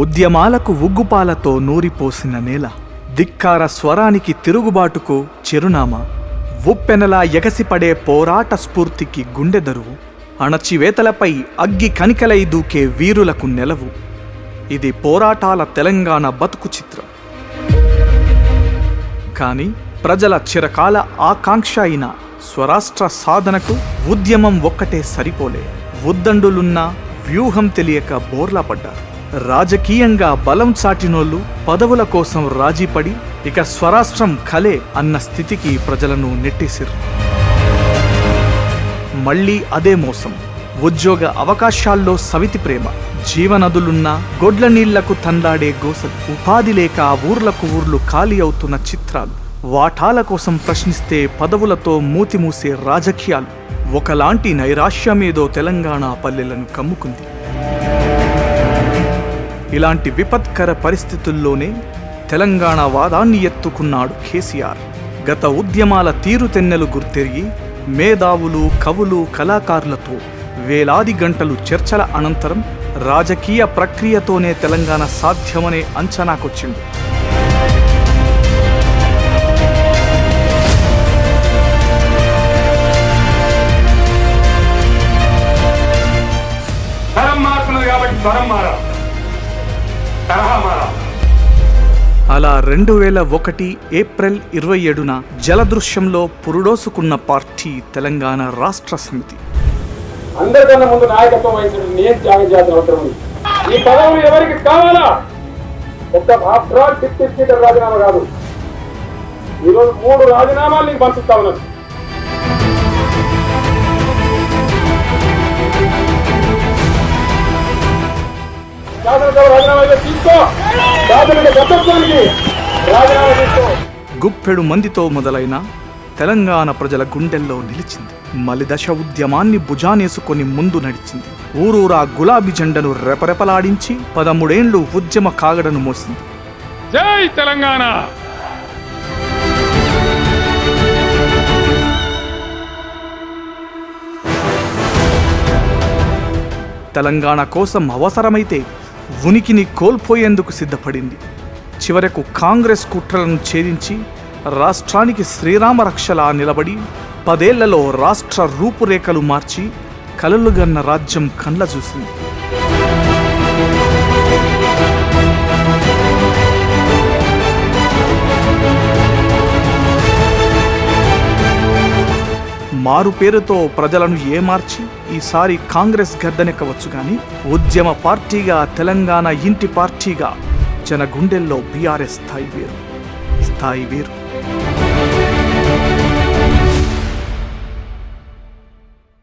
ఉద్యమాలకు ఉగ్గుపాలతో నూరిపోసిన నేల, ధిక్కార స్వరానికి తిరుగుబాటుకు చిరునామా, ఉప్పెనలా ఎగసిపడే పోరాట స్ఫూర్తికి గుండెదరువు, అణచివేతలపై అగ్గి కనికలై దూకే వీరులకు నెలవు. ఇది పోరాటాల తెలంగాణ బతుకు చిత్రం. కానీ ప్రజల చిరకాల ఆకాంక్ష అయిన స్వరాష్ట్ర సాధనకు ఉద్యమం ఒక్కటే సరిపోలే. ఉద్దండులున్నా వ్యూహం తెలియక బోర్లా పడ్డారు. రాజకీయంగా బలం చాటినోళ్ళు పదవుల కోసం రాజీపడి ఇక స్వరాష్ట్రం కలే అన్న స్థితికి ప్రజలను నెట్టేసిర్రు. మళ్లీ అదే మోసం. ఉద్యోగ అవకాశాల్లో సవితి ప్రేమ, జీవనదులున్నా గొడ్ల నీళ్లకు తండాడే గోసలు, ఉపాధి లేక ఊర్లకు ఊర్లు ఖాళీ అవుతున్న చిత్రాలు, వాటాల కోసం ప్రశ్నిస్తే పదవులతో మూతిమూసే రాజకీయాలు, ఒకలాంటి నైరాశ్యమేదో తెలంగాణ పల్లెలను కమ్ముకుంది. ఇలాంటి విపత్కర పరిస్థితుల్లోనే తెలంగాణ వాదాన్ని ఎత్తుకున్నాడు కేసీఆర్. గత ఉద్యమాల తీరుతెన్నెలు గుర్తెరిగి మేధావులు, కవులు, కళాకారులతో వేలాది గంటలు చర్చల అనంతరం రాజకీయ ప్రక్రియతోనే తెలంగాణ సాధ్యమనే అంచనాకొచ్చింది. అలా 2001 ఏప్రిల్ 27న జలదృశ్యంలో పురుడోసుకున్న పార్టీ తెలంగాణ రాష్ట్ర సమితి. అందరికన్నా ముందు నాయకత్వం వహించడం నేను త్యాగం చేయాల్సిన అవసరం ఉంది. ఈ పదవులు ఎవరికి కావాలా? ఒక్క అబ్రాడ్ డిప్యూటీ స్పీకర్ రాజీనామా కాదు, ఈరోజు 3 రాజీనామాలు నీకు పంపిస్తా ఉన్నాను. శాసనసభ రాజీనామా తీసుకో, శాసనసభ సభ్యత్వానికి రాజీనామా తీసుకో. గుప్పెడు మందితో మొదలైన తెలంగాణ ప్రజల గుండెల్లో నిలిచింది. మలిదశ ఉద్యమాన్ని భుజానేసుకొని ముందు నడిచింది. ఊరూరా గులాబీ జెండను రెపరెపలాడించి 13 ఏళ్లు ఉద్యమ కాగడను మోసింది. జై తెలంగాణ. తెలంగాణ కోసం అవసరమైతే ఉనికిని కోల్పోయేందుకు సిద్ధపడింది. చివరకు కాంగ్రెస్ కుట్రలను ఛేదించి రాష్ట్రానికి శ్రీరామ రక్షలా నిలబడి 10 ఏళ్లలో రాష్ట్ర రూపురేఖలు మార్చి కలలుగన్న రాజ్యం కండ్ల చూసింది. మారు పేరుతో ప్రజలను ఏమార్చి ఈసారి కాంగ్రెస్ గద్దెనెక్కవచ్చు గాని ఉద్యమ పార్టీగా, తెలంగాణ ఇంటి పార్టీగా జన గుండెల్లో బీఆర్ఎస్ స్థాయి వేరు.